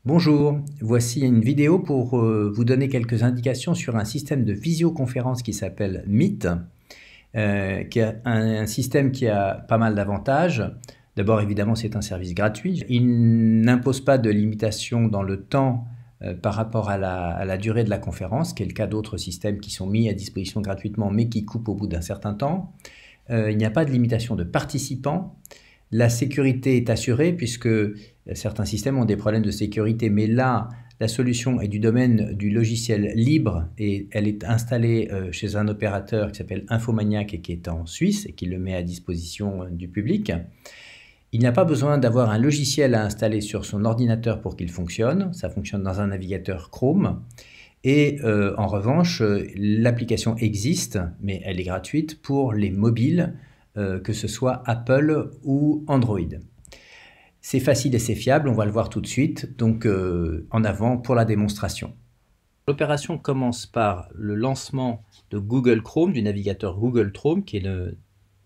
Bonjour, voici une vidéo pour vous donner quelques indications sur un système de visioconférence qui s'appelle Meet, qui est un système qui a pas mal d'avantages. D'abord, évidemment, c'est un service gratuit. Il n'impose pas de limitation dans le temps par rapport à la durée de la conférence, qui est le cas d'autres systèmes qui sont mis à disposition gratuitement, mais qui coupent au bout d'un certain temps. Il n'y a pas de limitation de participants. La sécurité est assurée puisque certains systèmes ont des problèmes de sécurité, mais là, la solution est du domaine du logiciel libre et elle est installée chez un opérateur qui s'appelle Infomaniac et qui est en Suisse et qui le met à disposition du public. Il n'y a pas besoin d'avoir un logiciel à installer sur son ordinateur pour qu'il fonctionne. Ça fonctionne dans un navigateur Chrome. Et en revanche, l'application existe, mais elle est gratuite pour les mobiles, que ce soit Apple ou Android. C'est facile et c'est fiable, on va le voir tout de suite, donc en avant pour la démonstration. L'opération commence par le lancement de Google Chrome, du navigateur Google Chrome, qui est le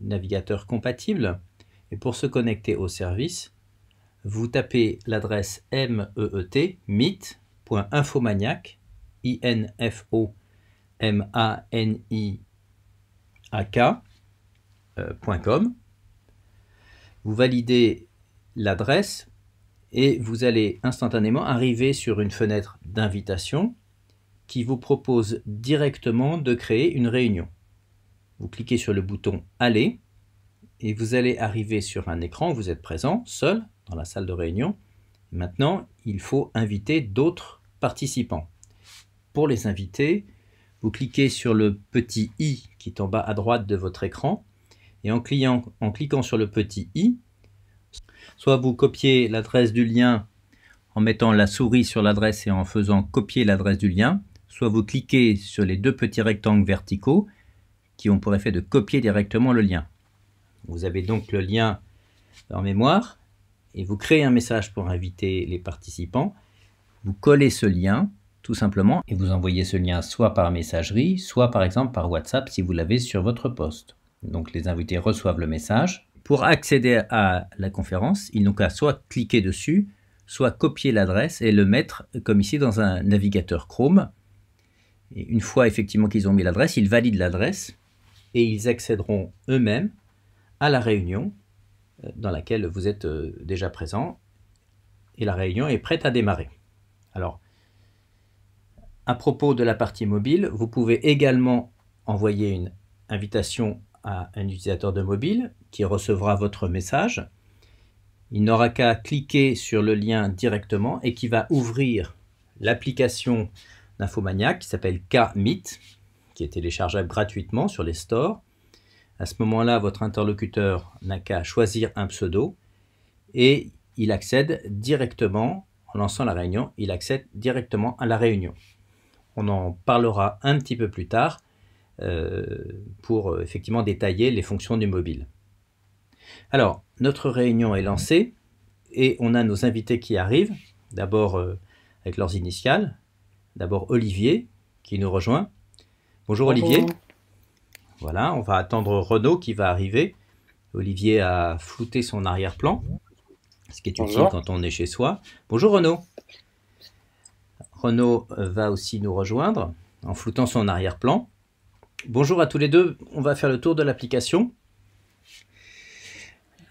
navigateur compatible. Et pour se connecter au service, vous tapez l'adresse meet.infomaniac, infomaniac.com. Vous validez l'adresse et vous allez instantanément arriver sur une fenêtre d'invitation qui vous propose directement de créer une réunion. Vous cliquez sur le bouton « Aller » et vous allez arriver sur un écran où vous êtes présent, seul, dans la salle de réunion. Maintenant, il faut inviter d'autres participants. Pour les inviter, vous cliquez sur le petit i qui est en bas à droite de votre écran et en cliquant sur le petit i, soit vous copiez l'adresse du lien en mettant la souris sur l'adresse et en faisant copier l'adresse du lien, soit vous cliquez sur les deux petits rectangles verticaux qui ont pour effet de copier directement le lien. Vous avez donc le lien en mémoire et vous créez un message pour inviter les participants. Vous collez ce lien tout simplement et vous envoyez ce lien soit par messagerie, soit par exemple par WhatsApp si vous l'avez sur votre poste. Donc les invités reçoivent le message. Pour accéder à la conférence, ils n'ont qu'à soit cliquer dessus, soit copier l'adresse et le mettre comme ici dans un navigateur Chrome. Et une fois effectivement qu'ils ont mis l'adresse, ils valident l'adresse et ils accéderont eux-mêmes à la réunion dans laquelle vous êtes déjà présent et la réunion est prête à démarrer. Alors, à propos de la partie mobile, vous pouvez également envoyer une invitation à un utilisateur de mobile qui recevra votre message. Il n'aura qu'à cliquer sur le lien directement et qui va ouvrir l'application d'Infomaniac qui s'appelle K-Meet, qui est téléchargeable gratuitement sur les stores. À ce moment-là, votre interlocuteur n'a qu'à choisir un pseudo et il accède directement, en lançant la réunion, il accède directement à la réunion. On en parlera un petit peu plus tard pour effectivement détailler les fonctions du mobile. Alors, notre réunion est lancée et on a nos invités qui arrivent, d'abord avec leurs initiales. D'abord Olivier qui nous rejoint. Bonjour Olivier. Voilà, on va attendre Renaud qui va arriver. Olivier a flouté son arrière-plan, ce qui est utile quand on est chez soi. Bonjour Renaud. Renaud va aussi nous rejoindre en floutant son arrière-plan. Bonjour à tous les deux, on va faire le tour de l'application.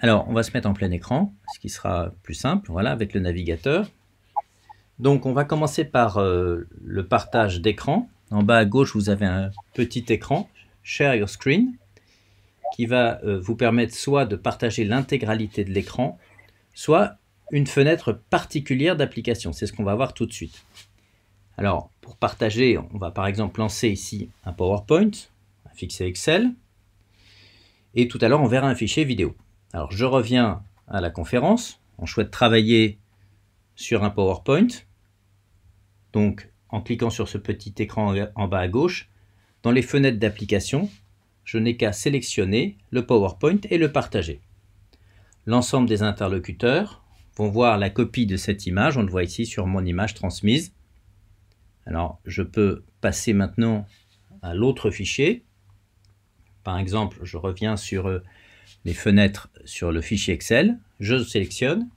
Alors, on va se mettre en plein écran, ce qui sera plus simple, voilà, avec le navigateur. Donc, on va commencer par le partage d'écran. En bas à gauche, vous avez un petit écran, Share Your Screen, qui va vous permettre soit de partager l'intégralité de l'écran, soit une fenêtre particulière d'application. C'est ce qu'on va voir tout de suite. Alors, pour partager, on va par exemple lancer ici un PowerPoint, un fichier Excel, et tout à l'heure, on verra un fichier vidéo. Alors, je reviens à la conférence. On souhaite travailler sur un PowerPoint. Donc, en cliquant sur ce petit écran en bas à gauche, dans les fenêtres d'application, je n'ai qu'à sélectionner le PowerPoint et le partager. L'ensemble des interlocuteurs vont voir la copie de cette image. On le voit ici sur mon image transmise. Alors, je peux passer maintenant à l'autre fichier. Par exemple, je reviens sur les fenêtres sur le fichier Excel, je le sélectionne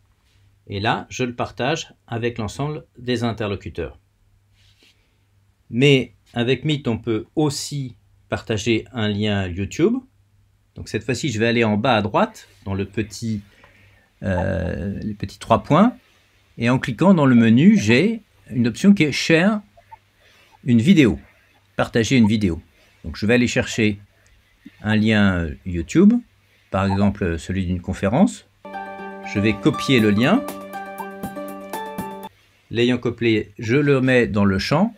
et là, je le partage avec l'ensemble des interlocuteurs. Mais avec Meet, on peut aussi partager un lien YouTube. Donc cette fois-ci, je vais aller en bas à droite, dans les petits 3 points. Et en cliquant dans le menu, j'ai une option qui est Share une vidéo, partager une vidéo. Donc je vais aller chercher un lien YouTube, par exemple celui d'une conférence. Je vais copier le lien. L'ayant copié, je le mets dans le champ,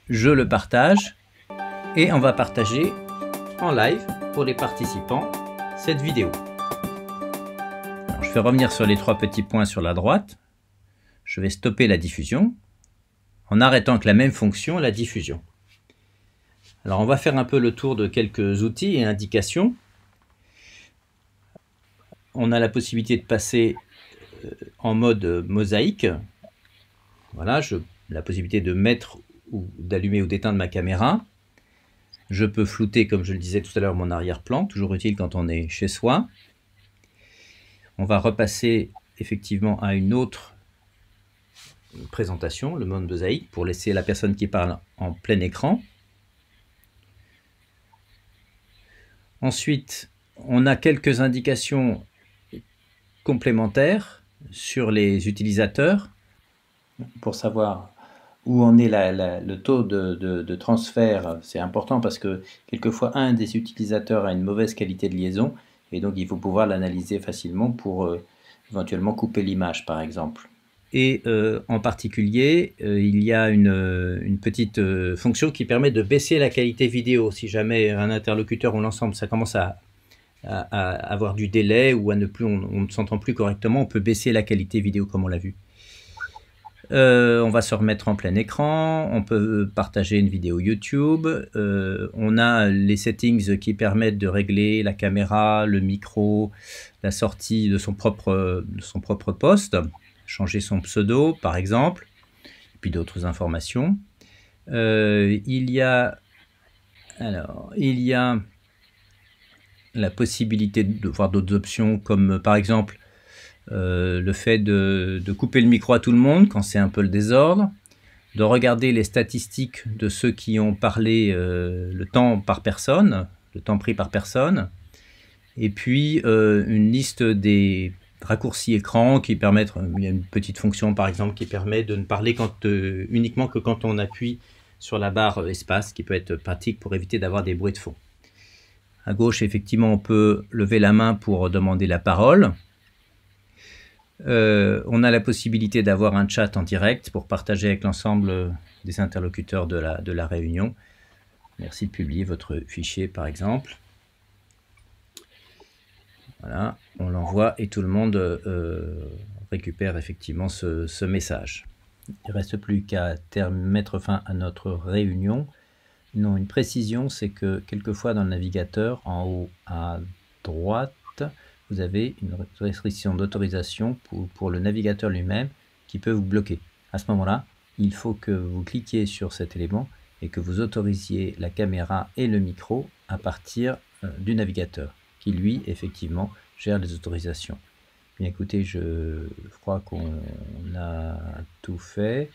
je le partage et on va partager en live pour les participants cette vidéo. Alors, je vais revenir sur les 3 petits points sur la droite. Je vais stopper la diffusion en arrêtant avec la même fonction la diffusion. Alors on va faire un peu le tour de quelques outils et indications. On a la possibilité de passer en mode mosaïque. Voilà, la possibilité de mettre ou d'allumer ou d'éteindre ma caméra. Je peux flouter, comme je le disais tout à l'heure, mon arrière-plan, toujours utile quand on est chez soi. On va repasser effectivement à une autre présentation, le mode mosaïque, pour laisser la personne qui parle en plein écran. Ensuite, on a quelques indications complémentaires sur les utilisateurs pour savoir où en est le taux de transfert. C'est important parce que quelquefois un des utilisateurs a une mauvaise qualité de liaison et donc il faut pouvoir l'analyser facilement pour éventuellement couper l'image par exemple. Et en particulier, il y a une petite fonction qui permet de baisser la qualité vidéo. Si jamais un interlocuteur ou l'ensemble, ça commence à avoir du délai ou à on ne s'entend plus correctement, on peut baisser la qualité vidéo comme on l'a vu. On va se remettre en plein écran, on peut partager une vidéo YouTube, on a les settings qui permettent de régler la caméra, le micro, la sortie de son propre poste, changer son pseudo par exemple, et puis d'autres informations. Il y a la possibilité de voir d'autres options comme par exemple le fait de couper le micro à tout le monde quand c'est un peu le désordre, de regarder les statistiques de ceux qui ont parlé le temps par personne, le temps pris par personne, et puis une liste des raccourcis écran qui permettent, il y a une petite fonction par exemple qui permet de ne parler uniquement que quand on appuie sur la barre espace, qui peut être pratique pour éviter d'avoir des bruits de fond. À gauche, effectivement, on peut lever la main pour demander la parole. On a la possibilité d'avoir un chat en direct pour partager avec l'ensemble des interlocuteurs de la réunion. Merci de publier votre fichier par exemple. Voilà, on l'envoie et tout le monde récupère effectivement ce message. Il ne reste plus qu'à mettre fin à notre réunion. Non, une précision, c'est que quelquefois dans le navigateur, en haut à droite, vous avez une restriction d'autorisation pour le navigateur lui-même qui peut vous bloquer. À ce moment-là, il faut que vous cliquiez sur cet élément et que vous autorisiez la caméra et le micro à partir du navigateur, qui lui, effectivement, gère les autorisations. Bien écoutez, je crois qu'on a tout fait.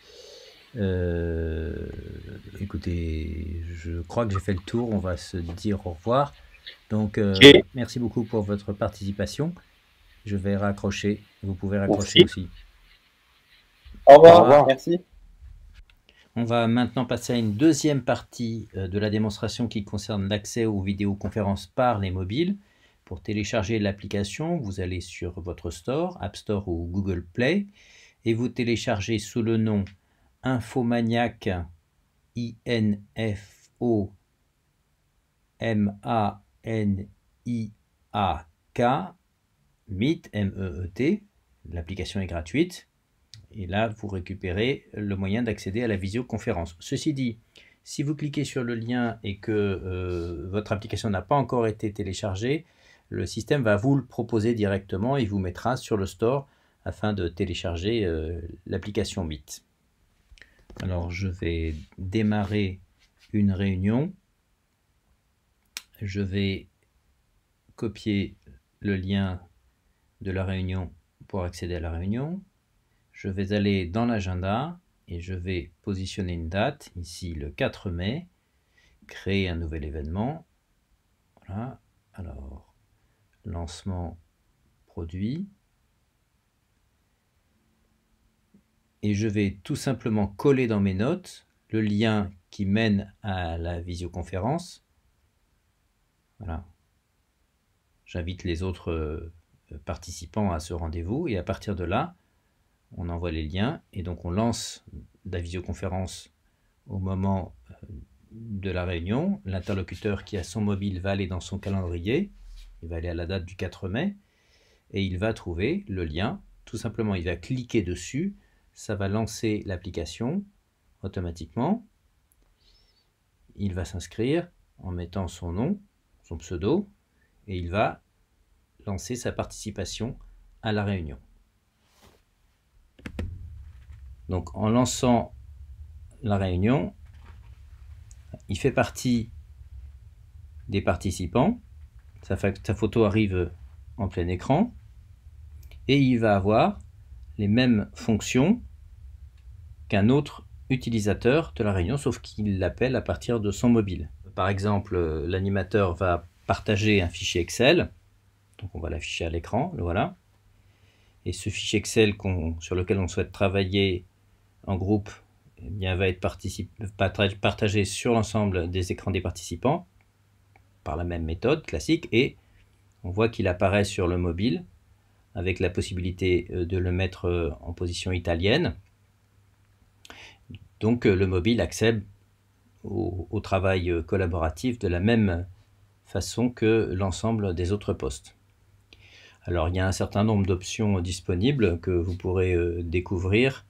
Écoutez, je crois que j'ai fait le tour, on va se dire au revoir. Donc, merci beaucoup pour votre participation. Je vais raccrocher, vous pouvez raccrocher aussi. Au revoir, merci. On va maintenant passer à une deuxième partie de la démonstration qui concerne l'accès aux vidéoconférences par les mobiles. Pour télécharger l'application, vous allez sur votre store, App Store ou Google Play, et vous téléchargez sous le nom Infomaniac, I-N-F-O-M-A-N-I-A-K, Meet, M-E-E-T. L'application est gratuite. Et là, vous récupérez le moyen d'accéder à la visioconférence. Ceci dit, si vous cliquez sur le lien et que votre application n'a pas encore été téléchargée, le système va vous le proposer directement et vous mettra sur le store afin de télécharger l'application Meet. Alors, je vais démarrer une réunion. Je vais copier le lien de la réunion pour accéder à la réunion. Je vais aller dans l'agenda et je vais positionner une date, ici le 4 mai, créer un nouvel événement. Voilà, alors lancement produit. Et je vais tout simplement coller dans mes notes le lien qui mène à la visioconférence. Voilà. J'invite les autres participants à ce rendez-vous et à partir de là, on envoie les liens et donc on lance la visioconférence au moment de la réunion. L'interlocuteur qui a son mobile va aller dans son calendrier, il va aller à la date du 4 mai et il va trouver le lien. Tout simplement, il va cliquer dessus, ça va lancer l'application automatiquement. Il va s'inscrire en mettant son nom, son pseudo, et il va lancer sa participation à la réunion. Donc en lançant la réunion, il fait partie des participants, sa photo arrive en plein écran, et il va avoir les mêmes fonctions qu'un autre utilisateur de la réunion, sauf qu'il l'appelle à partir de son mobile. Par exemple, l'animateur va partager un fichier Excel, donc on va l'afficher à l'écran, le voilà. Et ce fichier Excel sur lequel on souhaite travailler en groupe, eh bien, va être partagé sur l'ensemble des écrans des participants par la même méthode classique, et on voit qu'il apparaît sur le mobile avec la possibilité de le mettre en position italienne. Donc le mobile accède au travail collaboratif de la même façon que l'ensemble des autres postes. Alors il y a un certain nombre d'options disponibles que vous pourrez découvrir,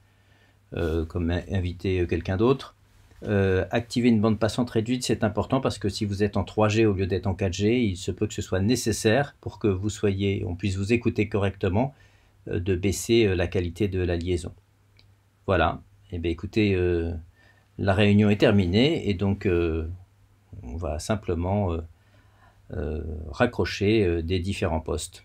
comme inviter quelqu'un d'autre. Activer une bande passante réduite, c'est important parce que si vous êtes en 3G au lieu d'être en 4G, il se peut que ce soit nécessaire pour que on puisse vous écouter correctement, de baisser la qualité de la liaison. Voilà, et bien écoutez, la réunion est terminée et donc on va simplement raccrocher des différents postes.